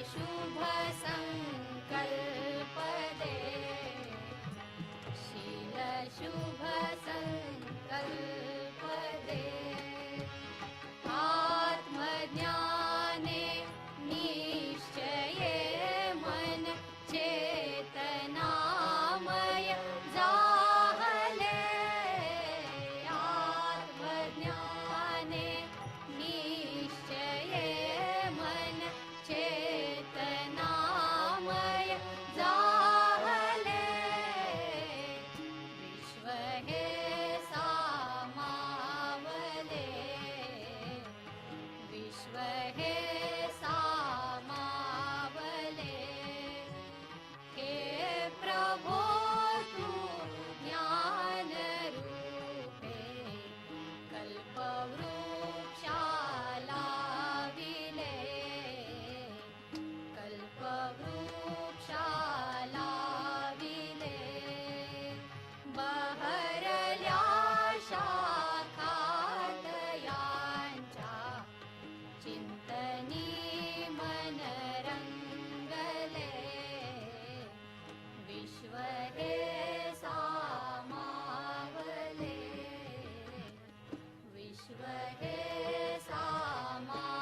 शुभ संकल्प दे, शील शुभ संकल्प दे, आत्मज्ञाने निश्चये मन चेतनामय जाहले, आत्मज्ञाने निश्चये मन चेतनामय जाहले, विश्व हे सामावले, विश्व हे सामावले, हे प्रभो तू ज्ञान रूपे कल्पवृक्षाला विले, कल्पवृक्षाला विले, बहरल्या शाखातयांच्या चिंतनी मन रंगले, विश्व हे सामावले, विश्व हे सामावले,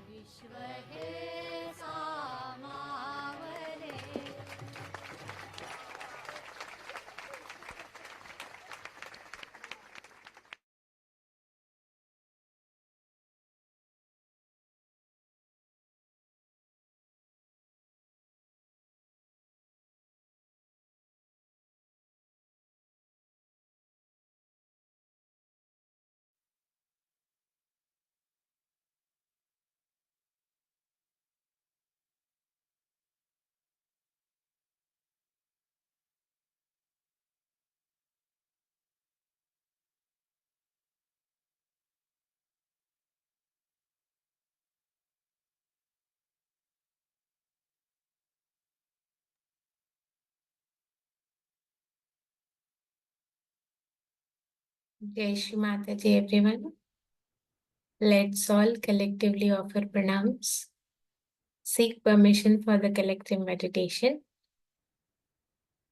विश्व हे सामावले. Jai Shri Mataji, everyone. Let's all collectively offer pranams. Seek permission for the collective meditation.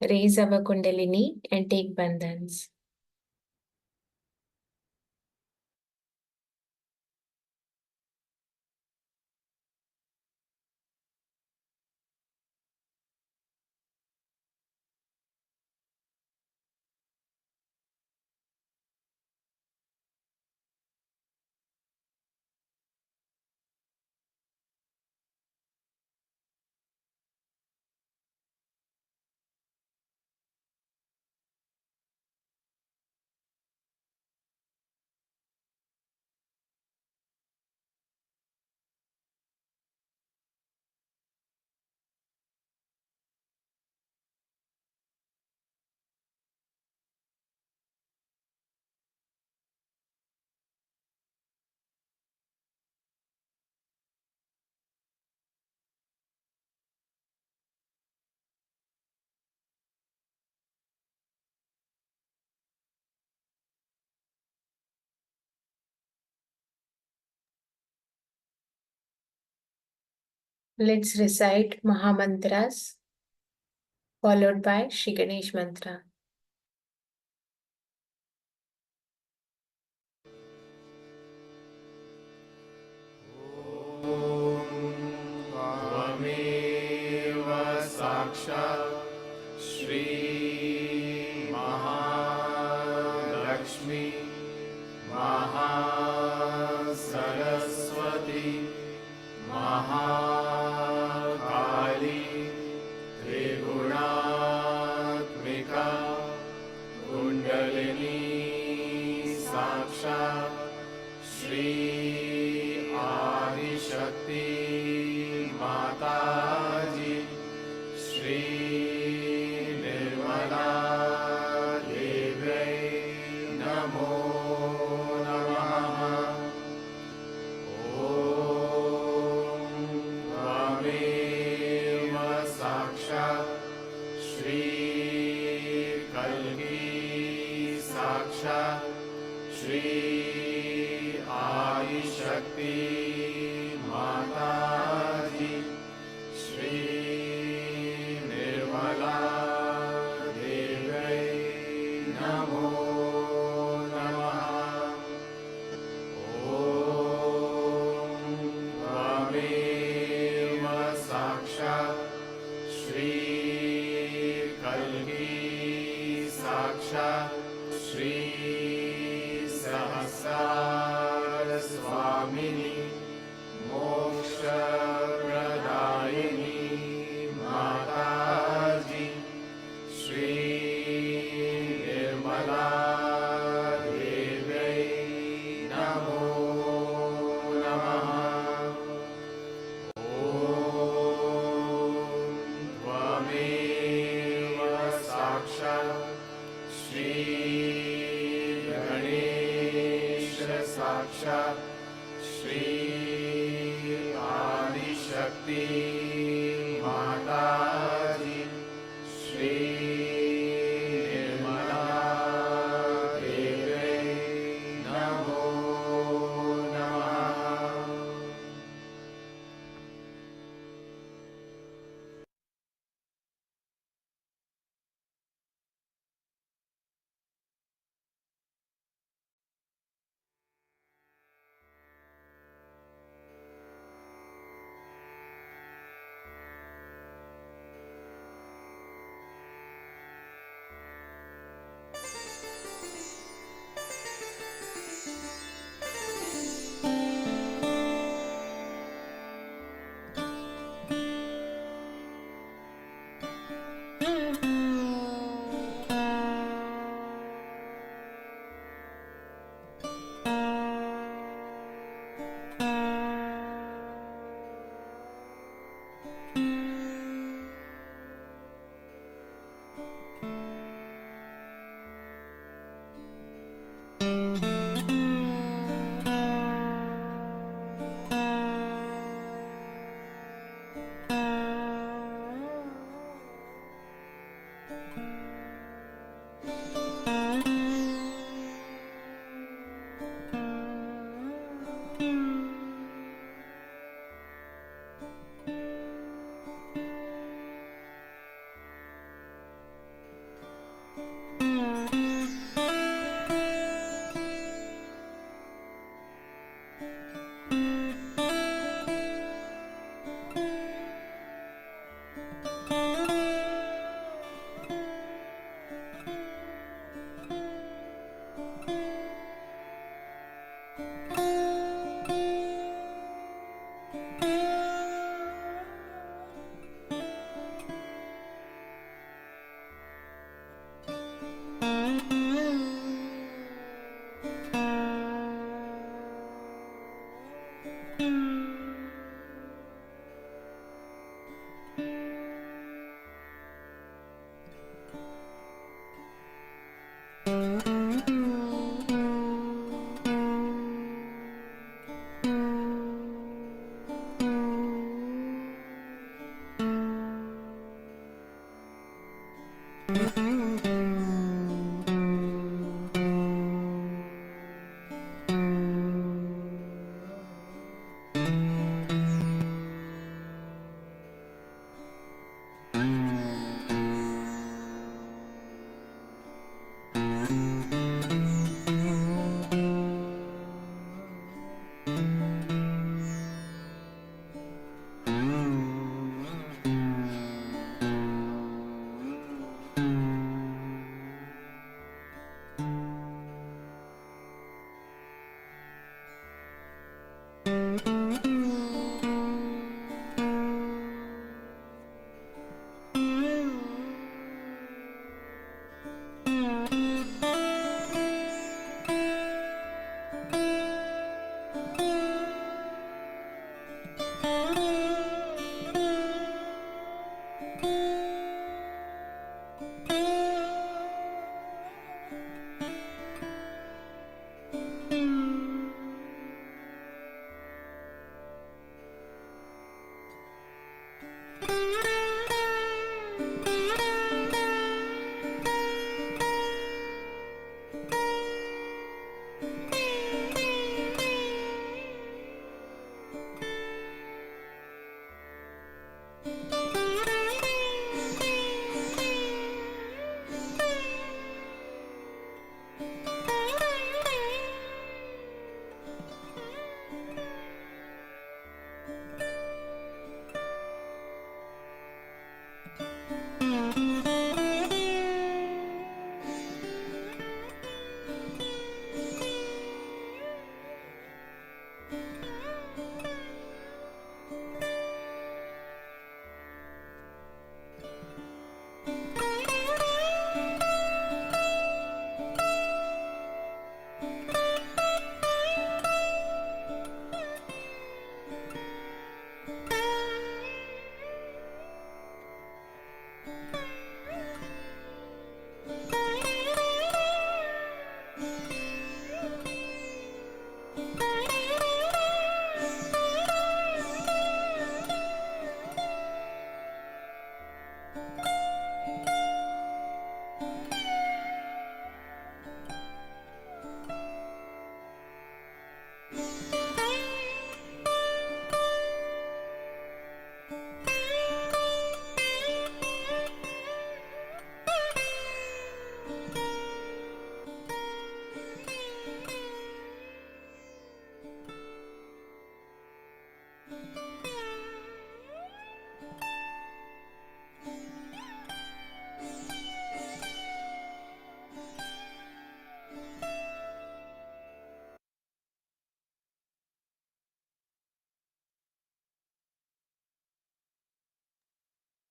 Raise our Kundalini and take bandhans. Let's recite Mahamantras followed by Shri Ganesh Mantra. त्वमेव साक्षात् श्री महालक्ष्मी महासरस्वती महाकाली त्रिगुणात्मिका कुंडलिनी साक्षात् श्री आदिशक्ति माताजी श्री निर्मला देव्यै नमो नमः. ॐ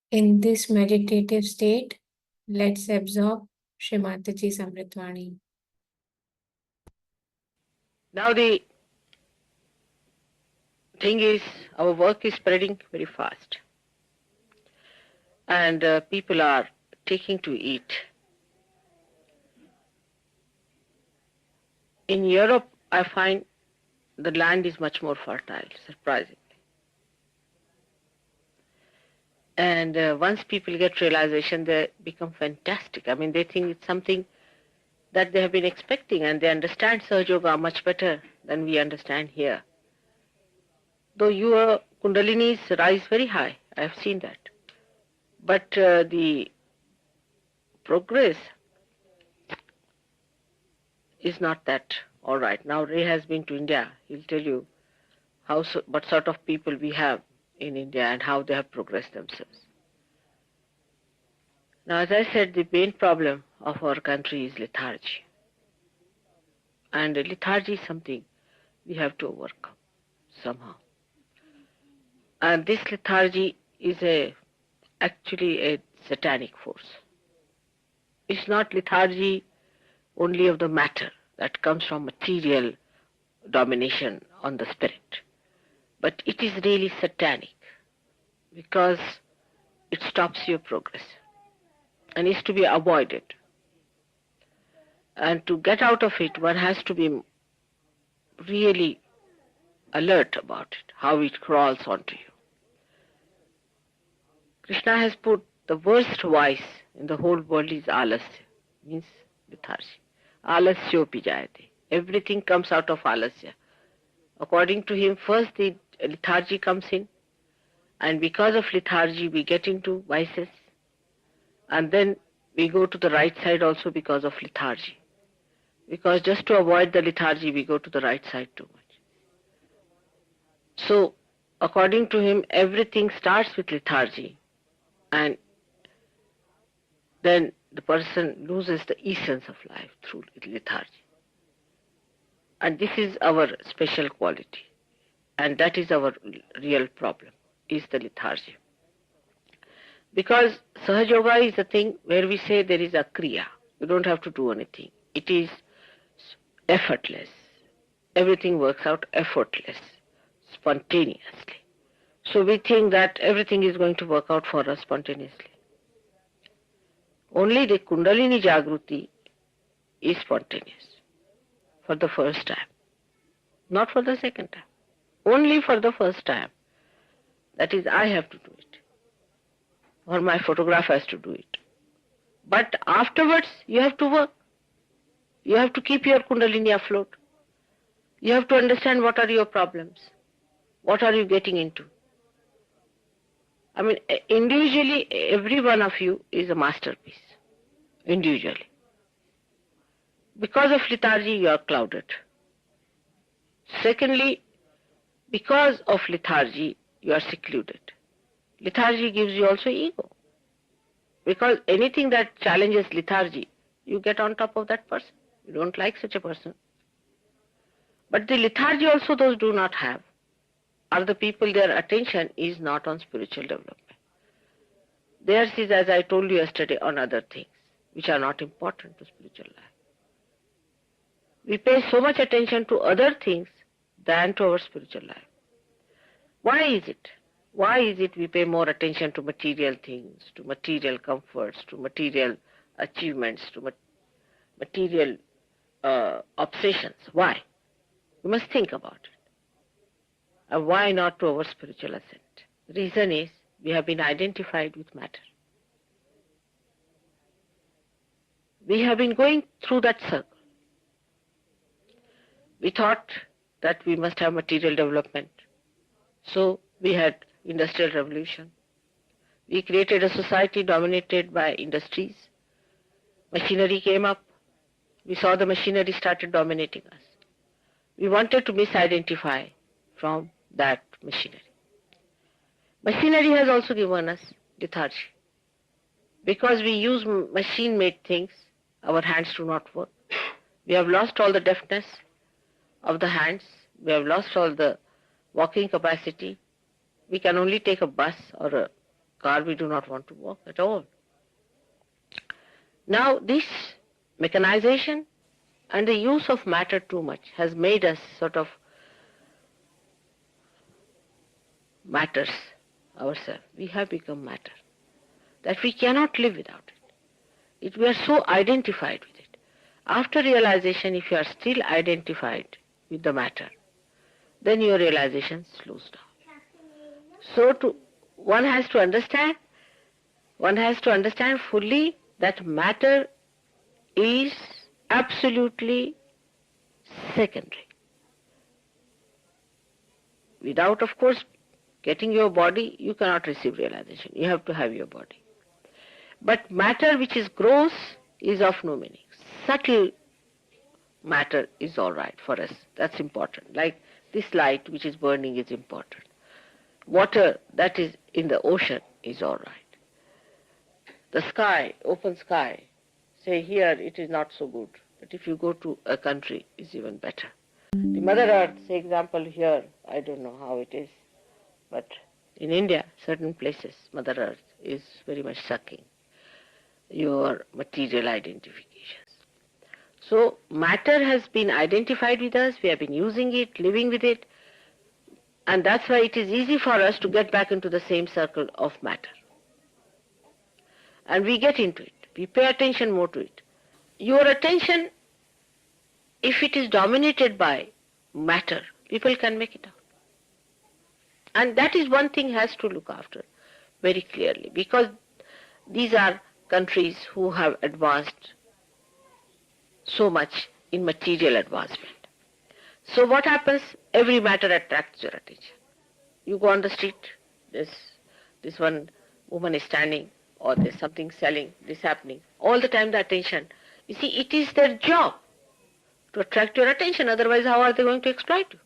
In this meditative state, let's absorb Shri Mataji's Amritvani. Now the thing is, our work is spreading very fast, and people are taking to it. In Europe, I find the land is much more fertile, surprisingly. And once people get realization, they become fantastic. I mean, they think it's something that they have been expecting, and they understand Sahaja Yoga much better than we understand here. Though your Kundalinis rise very high, I have seen that. But the progress is not that all right. Now Ray has been to India. He'll tell you what sort of people we have in India and how they have progressed themselves. Now, as I said, the main problem of our country is lethargy. And lethargy is something we have to overcome somehow. And this lethargy is actually a satanic force. It's not lethargy only of the matter that comes from material domination on the spirit. but it is really satanic because it stops your progress and is to be avoided. And to get out of it, one has to be really alert about it, how it crawls onto you. Krishna has put the worst vice in the whole world is Alasya, means lethargy. Alasyopi jayate. Everything comes out of Alasya. According to him, first the lethargy comes in, and because of lethargy we get into vices, and then we go to the right side also because of lethargy. Because just to avoid the lethargy, we go to the right side too much. So, according to him, everything starts with lethargy, and then the person loses the essence of life through lethargy. And this is our special quality, and that is our real problem, is the lethargy. Because Sahaja Yoga is a thing where we say there is a kriya. You don't have to do anything. It is effortless. Everything works out effortless, spontaneously. So we think that everything is going to work out for us spontaneously. Only the Kundalini Jagruti is spontaneous for the first time, not for the second time. Only for the first time. That is, I have to do it, or my photograph has to do it. But afterwards, you have to work. You have to keep your Kundalini afloat. You have to understand what are your problems. What are you getting into? I mean, individually, every one of you is a masterpiece. Individually. Because of lethargy, you are clouded. Secondly, because of lethargy, you are secluded. Lethargy gives you also ego. Because anything that challenges lethargy, you get on top of that person. You don't like such a person. But the lethargy also those do not have are the people their attention is not on spiritual development. Theirs is, as I told you yesterday, on other things which are not important to spiritual life. We pay so much attention to other things than to our spiritual life. Why is it? Why is it we pay more attention to material things, to material comforts, to material achievements, to material obsessions? Why? We must think about it. And why not to our spiritual ascent? The reason is we have been identified with matter. We have been going through that circle. We thought that we must have material development. So we had industrial revolution. We created a society dominated by industries. Machinery came up. We saw the machinery started dominating us. We wanted to misidentify from that machinery. Machinery has also given us lethargy. Because we use machine-made things, our hands do not work. We have lost all the deftness of the hands. We have lost all the walking capacity. We can only take a bus or a car. We do not want to walk at all. Now this mechanization and the use of matter too much has made us sort of matters ourselves. We have become matter. That we cannot live without it. We are so identified with it. After realization, if you are still identified with the matter, then your realization slows down. So one has to understand fully that matter is absolutely secondary. Without, of course, getting your body, you cannot receive realization. You have to have your body. But matter which is gross is of no meaning. Subtle matter is all right for us. That's important. Like this light which is burning is important. Water that is in the ocean is all right. The sky, open sky, say here it is not so good. But if you go to a country, it's even better. The Mother Earth, say example here, I don't know how it is, but in India, certain places, Mother Earth is very much sucking your material identifications. So matter has been identified with us, we have been using it, living with it. And that's why it is easy for us to get back into the same circle of matter. And we get into it. We pay attention more to it. Your attention, if it is dominated by matter, people can make it out. And that is one thing has to look after very clearly, because these are countries who have advanced so much in material advancement. So what happens? Every matter attracts your attention. You go on the street, this one woman is standing, or there's something selling, this happening. All the time the attention. You see, it is their job to attract your attention, otherwise how are they going to exploit you?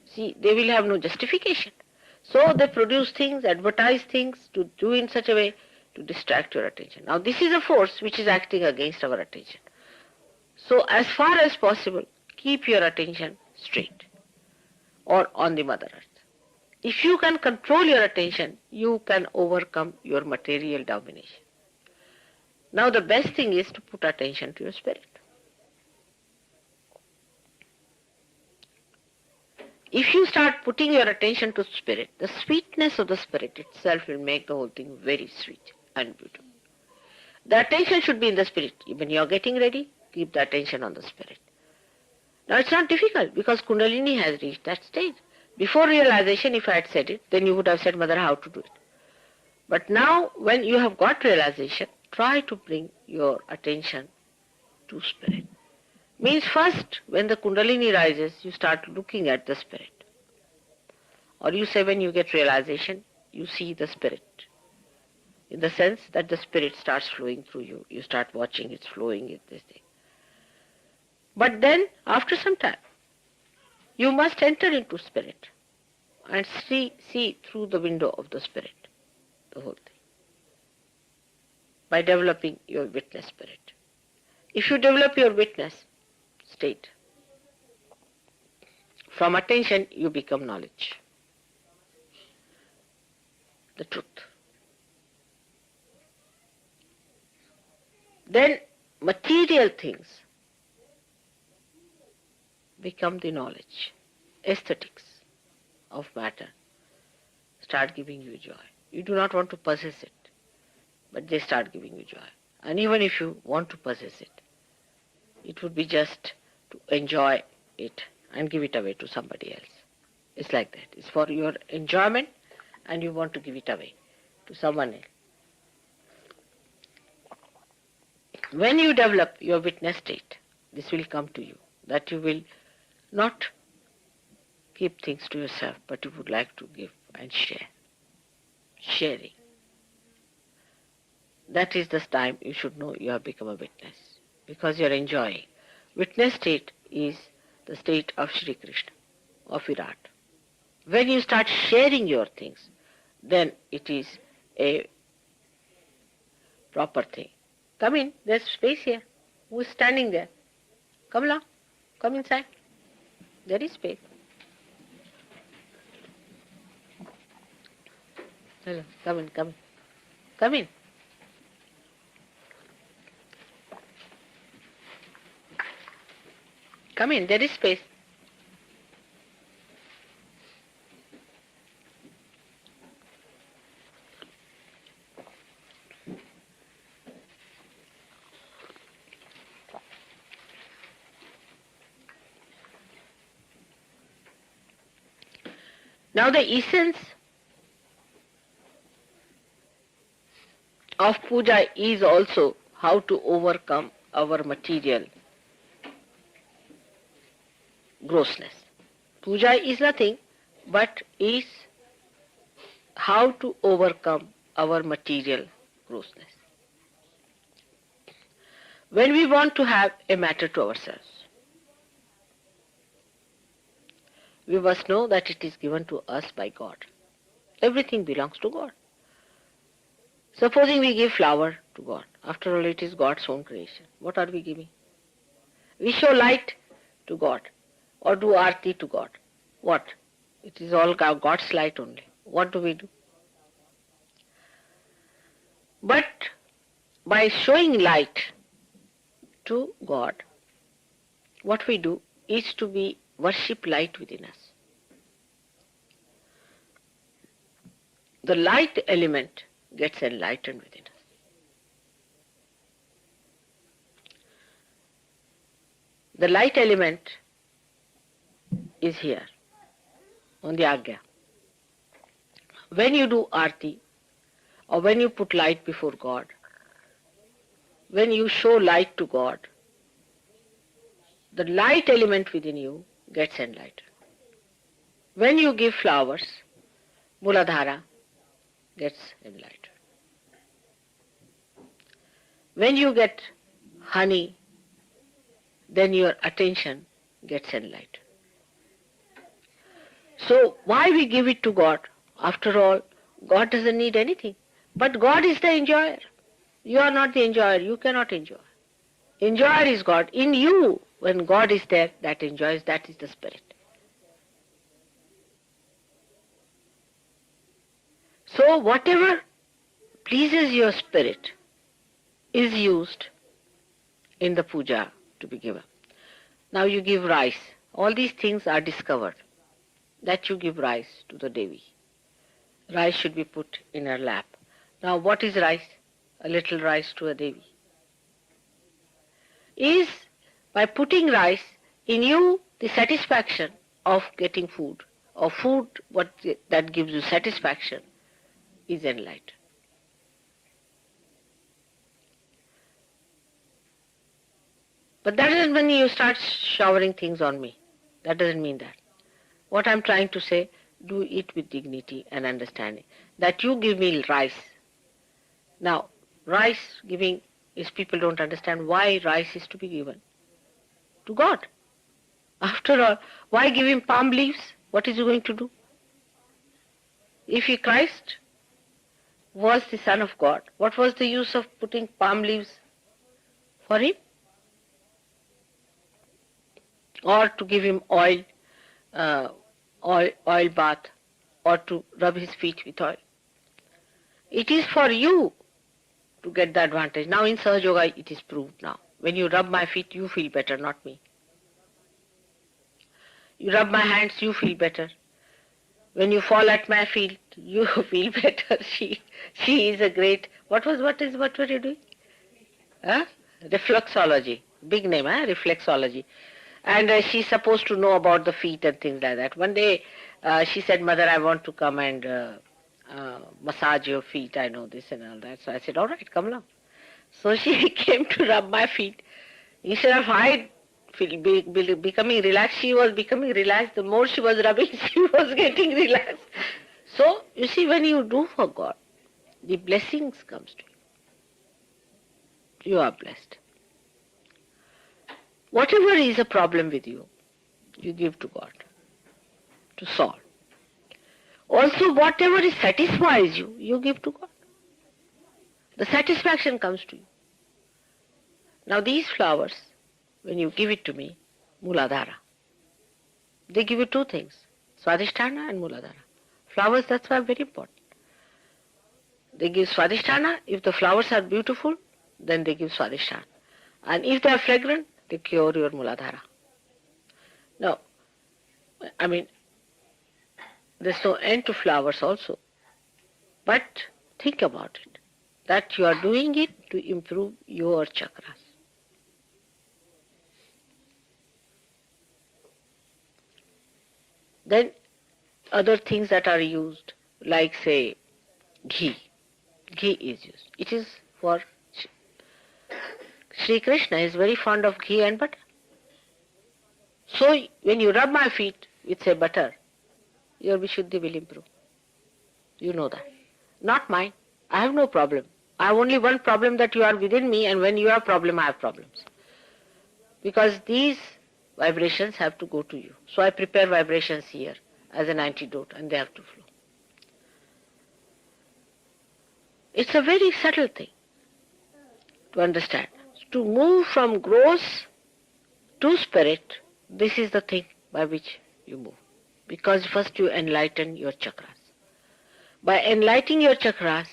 See, they will have no justification. So they produce things, advertise things, to do in such a way to distract your attention. Now this is a force which is acting against our attention. So as far as possible, keep your attention straight or on the Mother Earth. If you can control your attention, you can overcome your material domination. Now the best thing is to put attention to your spirit. If you start putting your attention to spirit, the sweetness of the spirit itself will make the whole thing very sweet and beautiful. The attention should be in the spirit. When you are getting ready, keep the attention on the spirit. Now it's not difficult because Kundalini has reached that stage. Before realization, if I had said it, then you would have said, Mother, how to do it. But now, when you have got realization, try to bring your attention to spirit. Means first, when the Kundalini rises, you start looking at the spirit. Or you say when you get realization, you see the spirit. In the sense that the spirit starts flowing through you. You start watching it's flowing, it's this thing. But then, after some time, you must enter into spirit and see through the window of the spirit, the whole thing, by developing your witness spirit. If you develop your witness state, from attention you become knowledge, the truth. Then material things become the knowledge. Aesthetics of matter start giving you joy. You do not want to possess it, but they start giving you joy. And even if you want to possess it, it would be just to enjoy it and give it away to somebody else. It's like that. It's for your enjoyment and you want to give it away to someone else. When you develop your witness state, this will come to you, that you will not keep things to yourself, but you would like to give and share. Sharing. That is the time you should know you have become a witness, because you are enjoying. Witness state is the state of Shri Krishna, of Virat. When you start sharing your things, then it is a proper thing. Come in, there's space here. Who is standing there? Come along, come inside. There is space. Hello, come in, come in. Come in. Come in, there is space. Now the essence of puja is also how to overcome our material grossness. Puja is nothing but is how to overcome our material grossness. When we want to have a matter to ourselves, we must know that it is given to us by God. Everything belongs to God. Supposing we give flower to God, after all it is God's own creation. What are we giving? We show light to God or do arti to God. What? It is all God's light only. What do we do? But by showing light to God, what we do is to be worship light within us. the light element gets enlightened within us. The light element is here on the Agya. When you do Aarti, or when you put light before God, when you show light to God, the light element within you gets enlightened. When you give flowers, Muladhara gets enlightened. When you get honey, then your attention gets enlightened. So why we give it to God? After all, God doesn't need anything. But God is the enjoyer. You are not the enjoyer. You cannot enjoy. Enjoyer is God. In you, when God is there, that enjoys, that is the spirit. So whatever pleases your spirit is used in the puja to be given. Now you give rice. All these things are discovered, that you give rice to the Devi. Rice should be put in her lap. Now what is rice? A little rice to a Devi. Is by putting rice in you, the satisfaction of getting food, or food that gives you satisfaction, is enlightened. But that doesn't mean you start showering things on me. That doesn't mean that. What I'm trying to say, do it with dignity and understanding. That you give me rice. Now, rice giving is people don't understand why rice is to be given to God. After all, why give him palm leaves? What is he going to do? If he Christ was the Son of God, what was the use of putting palm leaves for him? Or to give him oil bath, or to rub his feet with oil. It is for you to get the advantage. Now in Sahaja Yoga it is proved now. When you rub my feet, you feel better, not me. You rub my hands, you feel better. When you fall at my feet, you feel better. She is a great, what were you doing? Huh? Reflexology. Big name, huh? Reflexology. And she's supposed to know about the feet and things like that. One day she said, Mother, I want to come and massage your feet. I know this and all that. So I said, all right, come along. So she came to rub my feet. Instead of I becoming relaxed, she was becoming relaxed. The more she was rubbing, she was getting relaxed. So, you see, when you do for God, the blessings comes to you. You are blessed. Whatever is a problem with you, you give to God to solve. Also, whatever satisfies you, you give to God. The satisfaction comes to you. Now these flowers, when you give it to me, Muladhara, they give you two things, Swadhisthana and Muladhara. Flowers, that's why very important. They give Swadhisthana. If the flowers are beautiful, then they give Swadhisthana. And if they are fragrant, they cure your Muladhara. Now, I mean, there's no end to flowers also. But think about it, that you are doing it to improve your chakras. Then other things that are used, like say ghee. Ghee is used. It is for Sri Krishna is very fond of ghee and butter. So when you rub my feet with say butter, your Vishuddhi will improve. You know that. Not mine. I have no problem. I have only one problem, that you are within me, and when you have problem, I have problems. Because these vibrations have to go to you. So I prepare vibrations here as an antidote, and they have to flow. It's a very subtle thing to understand. To move from gross to spirit, this is the thing by which you move. Because first you enlighten your chakras. By enlightening your chakras,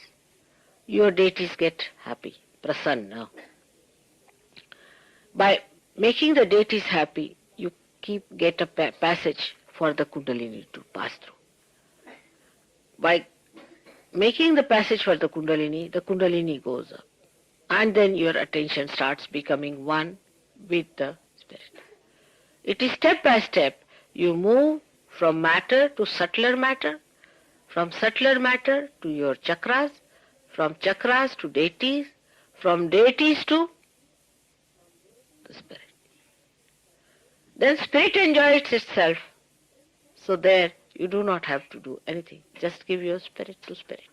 your deities get happy, prasanna. By making the deities happy, you get a passage for the Kundalini to pass through. By making the passage for the Kundalini goes up. And then your attention starts becoming one with the spirit. It is step by step. You move from matter to subtler matter, from subtler matter to your chakras, from chakras to deities, from deities to the spirit. Then spirit enjoys itself. So there you do not have to do anything. Just give your spirit to spirit.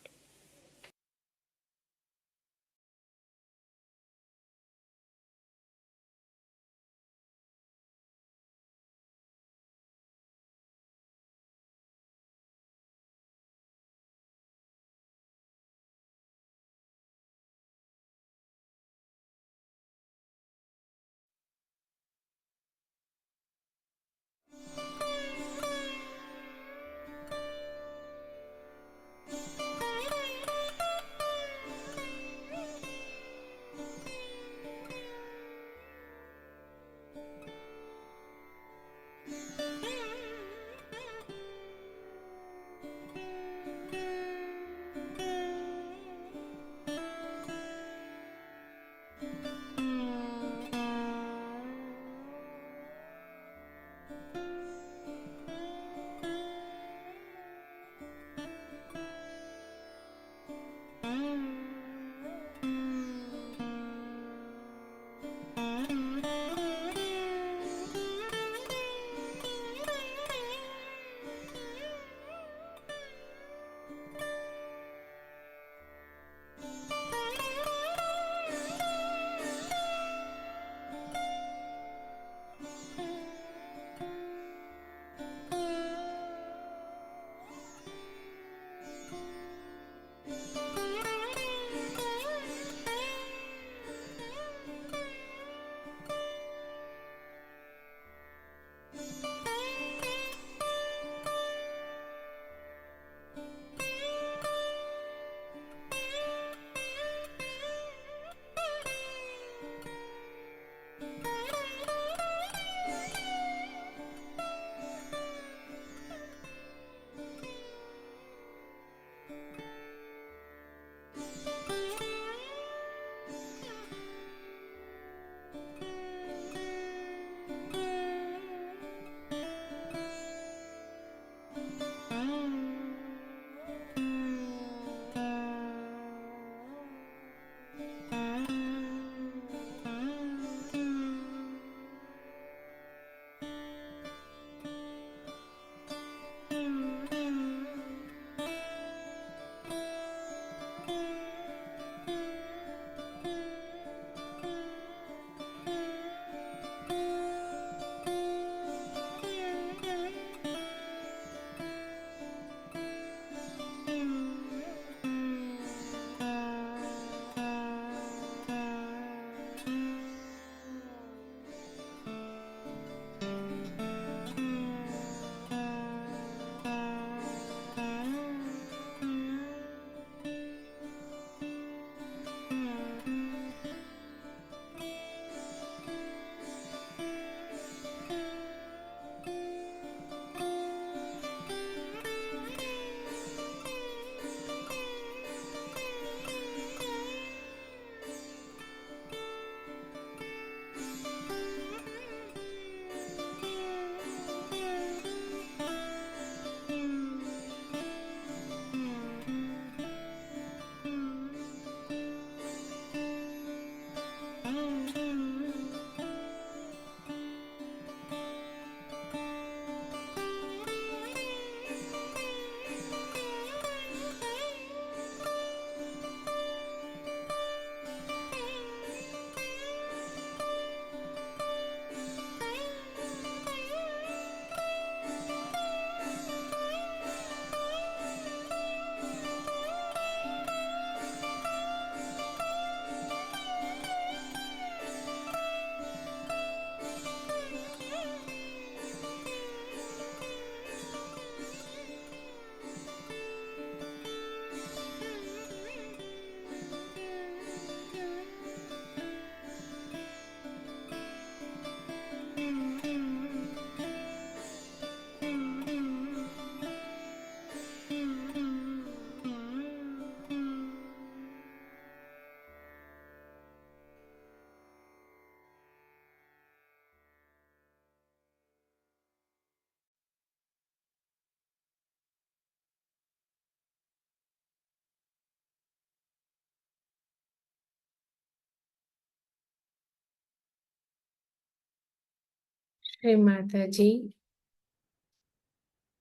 Shri Mataji,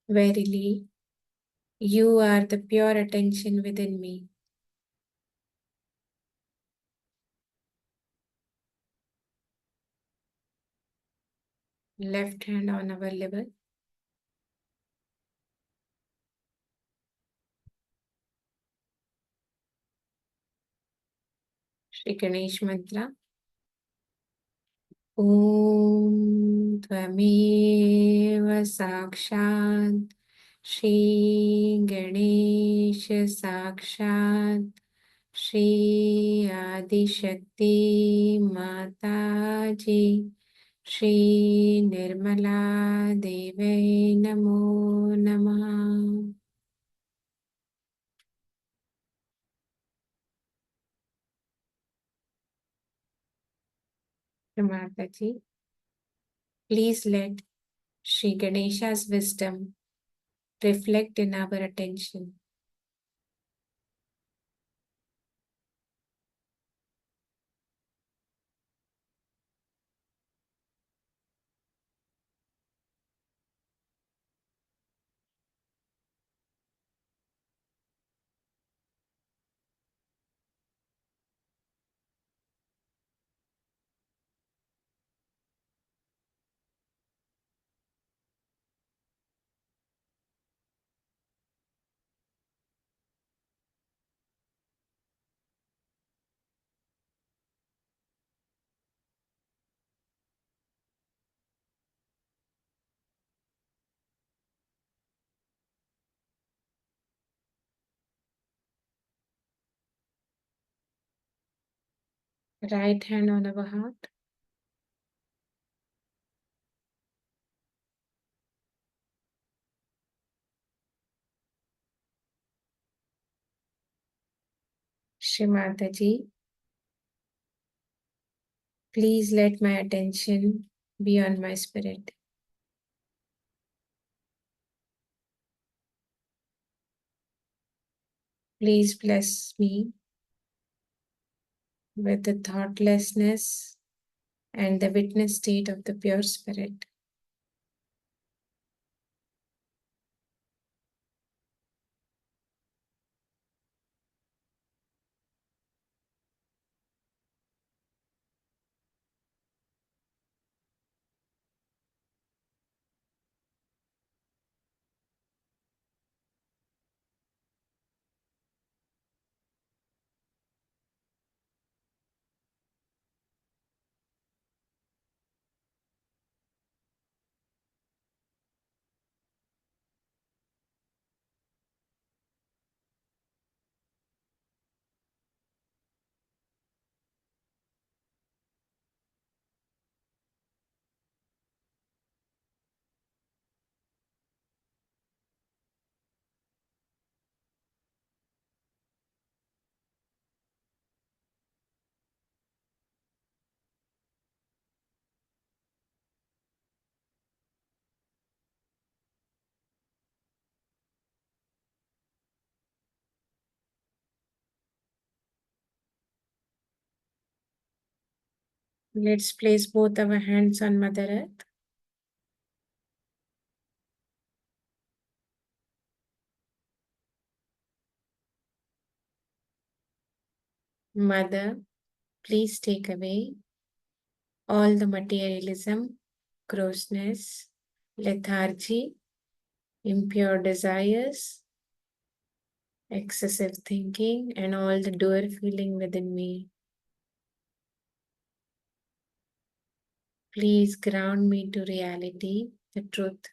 verily, you are the pure attention within me. Left hand on our liver. Shri Ganesh Mantra. Om Tvameva Sakshat Shri Ganesh Sakshat Shri Adi Shakti Mataji Shri Nirmala Deve Namo Namaha. Mataji, please let Shri Ganesha's wisdom reflect in our attention. Right hand on our heart. Shri Mataji, please let my attention be on my spirit. Please bless me with the thoughtlessness and the witness state of the pure spirit. Let's place both our hands on Mother Earth. Mother, please take away all the materialism, grossness, lethargy, impure desires, excessive thinking, and all the doer feeling within me. Please ground me to reality, the truth.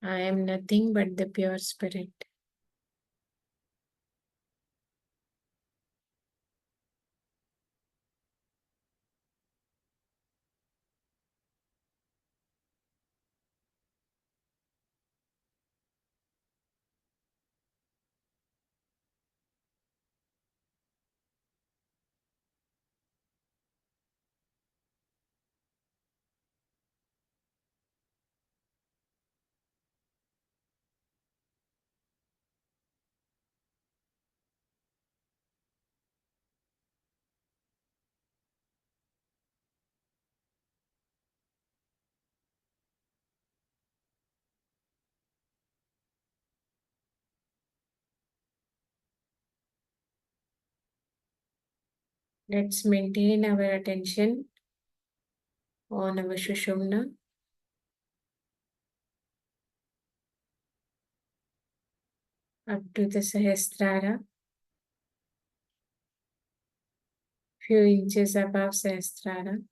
I am nothing but the pure spirit. Let's maintain our attention on our Shushumna. Up to the Sahasrara, few inches above Sahasrara.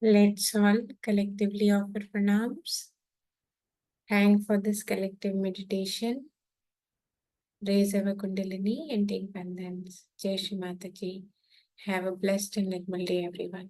Let's all collectively offer pranams. Thank for this collective meditation. Raise our Kundalini and take bandhans. Jai Shri Mataji. Have a blessed and normal day, everyone.